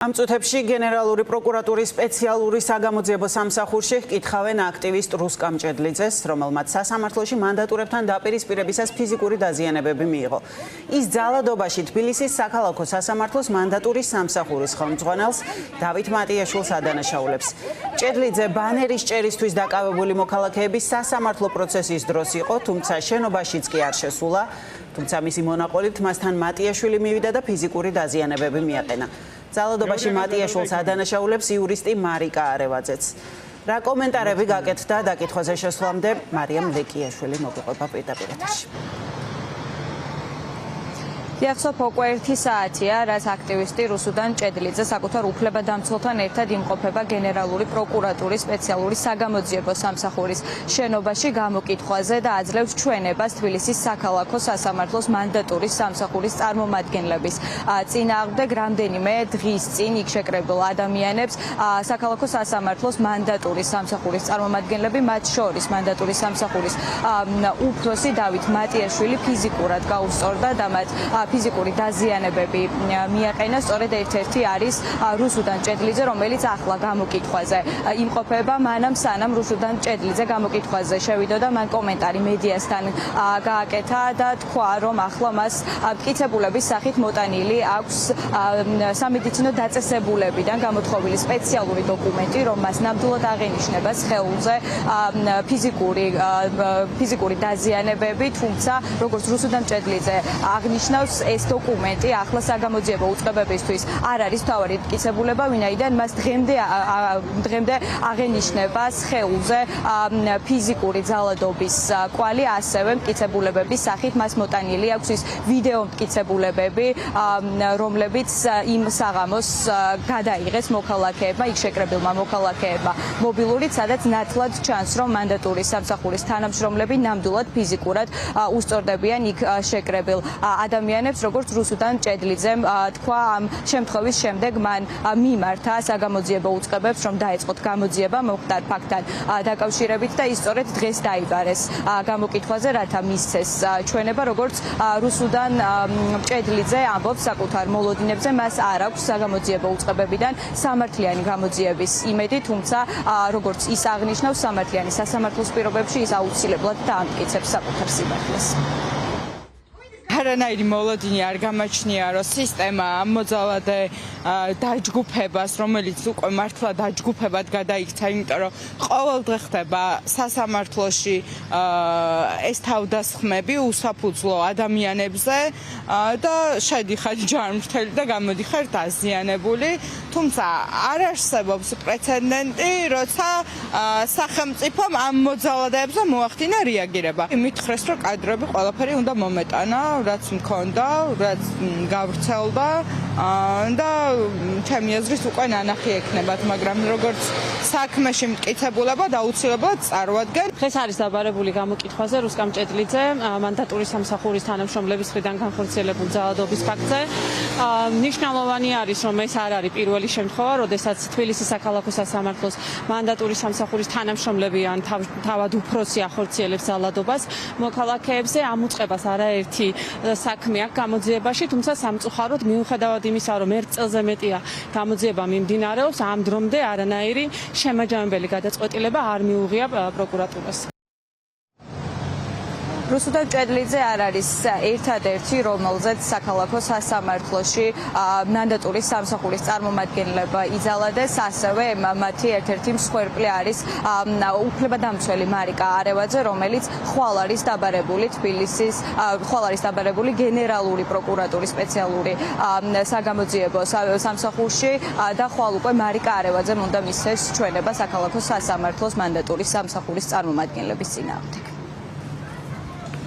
Am წუთებში გენერალური პროკურატურის სპეციალური საგამოძიებო სამსახურში ჰკითხავენ აქტივისტ რუსკამ ჭედლიძეს, რომელმაც სასამართლოში მანდატურებთან დაპირისპირებისას ფიზიკური დაზიანებები მიიღო. ის ძალადობაში თბილისის საქალაქო სასამართლოს მანდატურის სამსახურის ხელმძღვანელს დავით მატიაშვილს ადანაშაულებს. ჭედლიძე ბანერის ჭერისთვის დაკავებული მოქალაქეების სასამართლო პროცესის დროს იყო, თუმცა შენობაშიც კი არ შესულა, თუმცა მისი მონაყოლით მასთან მატიაშვილი მივიდა და ფიზიკური დაზიანებები მიაყენა. ძალადობაში მატიაშვილს ადანაშაულებს იურისტი მარიკა არევაძეც. რა კომენტარები გაკეთდა დაკითხვაზე შესვლამდე მარიამ ლეკიაშვილი მოგიყვება პირდაპირ ეთერში. Διახსო უკვე 1 საათია, რაც აქტივისტი რუსუდან ჭედლიძე საკუთარ უფლებადამცველთან ერთად იმყოფება გენერალური პროკურატურის სპეციალური საგამოძიებო სამსახურის შენობაში გამოკითხვაზე და აძლევს ჩვენებას თბილისის საქალაქო სასამართლოს მანდატურის სამსახურის წარმომადგენლების წინააღმდეგ. რამდენიმე დღის წინ იქ შეკრებილ ადამიანებს საქალაქო სასამართლოს მანდატურის სამსახურის წარმომადგენლები, მათ შორის მანდატურის სამსახურის უფროსი დავით მატიაშვილი ფიზიკურად გაუსწორდა და მათ ფიზიკური დაზიანებები მიაყენა. სწორედ ერთ-ერთი არის რუსუდან ჭედლიძე, რომელიც ახლა გამოკითხვაზე იმყოფება, მანამ სანამ რუსუდან ჭედლიძე გამოკითხვაზე შევიდა და მან კომენტარი მედიასთან გააკეთა და თქვა, რომ ახლა მას მტკიცებულების სახით მოტანილი აქვს სამედიცინო დაწესებულებიდან გამოთხოვილი სპეციალური დოკუმენტი, რომ მას ნამდვილად აღენიშნება სხეულზე ფიზიკური დაზიანებები, თუმცა როგორც რუსუდან ჭედლიძე აღნიშნავს, ეს დოკუმენტი ახლა საგამოძიებო უწყებებისთვის არ არის მთავარი მტკიცებულება, ვინაიდან მას დღემდე აღენიშნება სხეულზე ფიზიკური ძალადობის კვალი, ასევე მტკიცებულებების სახით მას მოტანილი აქვს ის ვიდეო მტკიცებულებები, რომლებიც იმ საღამოს გადაიღეს მოქალაქეებმა, იქ შეკრებილმა მოქალაქეებმა მობილურით, სადაც ნათლად ჩანს, რომ მანდატურის სამსახურის თანამშრომლები ნამდვილად ფიზიკურად უსწორდებიან იქ შეკრებილ ადამიანებს, როგორც რუსუდან ჭედლიძემ თქვა ამ შემთხვევის შემდეგ მან მიმართა საგამოძიებო უწყებებს, რომ დაეწყოთ გამოძიება მომხდარ ფაქტთან დაკავშირებით და ის სწორედ დღეს დაიბარეს გამოკითხვაზე, რათა მისცეს ჩვენება, როგორც რუსუდან ჭედლიძე ამბობს საკუთარ მოლოდინებზე, მას არ აქვს საგამოძიებო უწყებებიდან სამართლიანი გამოძიების იმედი, თუმცა როგორც ის აღნიშნავს, სამართლიანი სასამართლოს პირობებში ის აუცილებლად დაამტკიცებს საკუთარ სიმართლეს. არანაირი მოლოდინი არ გამოჩნია, რომ სისტემა მოძალადე დაჯგუფებას, რომელიც უკვე მართლა დაჯგუფებად გადაიქცა, იმიტომ რომ ყოველდღე ხდება სასამართლოში ეს თავდასხმები უსაფუძვლო ადამიანებზე და შედიხარ ჯანმრთელი და გამოდიხარ დაზიანებული, თუმცა არ არსებობს პრეცედენტი, როცა სახელმწიფომ ამ მოძალადეებზე მოახდინა რეაგირება. მითხრეს, რომ კადრები ყველაფერი უნდა მომეტანა, რაც მქონდა, რაც გავრცელდა და ჩემი აზრით უკვე ნანახი ექნებათ, მაგრამ როგორც საქმეში მტკიცებულება აუცილებლად წარმოადგენ. დღეს არის დაბარებული გამოკითხვაზე რუსკამ ჭედლიძე მანდატურის სამსახურის თანამშრომლების მხრიდან განხორციელებულ ძალადობის ფაქტზე. მნიშვნელოვანი არის, რომ ეს არ არის პირველი შემთხვევა, როდესაც თბილისის საქალაქო სასამართლოს მანდატურის სამსახურის თანამშრომლები ან თავად უფროსი ახორციელებს ძალადობას მოქალაქეებზე. ამ უწყებას არაერთი საქმე აქვს გამოძიებაში, თუმცა სამწუხაროდ მიუხედავად იმისა, რომ 1 წელზე მეტია გამოძიება მიმდინარეობს, ამ დრომდე არანაირი შემაჯამებელი გადაწყვეტილება არ მიუღია პროკურატურას. რუსუდან ჭედლიძე არ არის ერთადერთი, რომელზეც საქალაქო სასამართლოში მანდატურის სამსახურის წარმომადგენლება იძალადეს, ასევე მათი ერთ-ერთი მსხვერპლი არის უფლებადამცველი მარიკა არევაძე, რომელიც ხვალ არის დაბარებული გენერალური პროკურატურის სპეციალური საგამოძიებო სამსახურში და ხვალ უკვე მარიკა არევაძემ უნდა მისცეს ჩვენება საქალაქო სასამართლოს მანდატურის სამსახურის წარმომადგენლების წინააღმდეგ.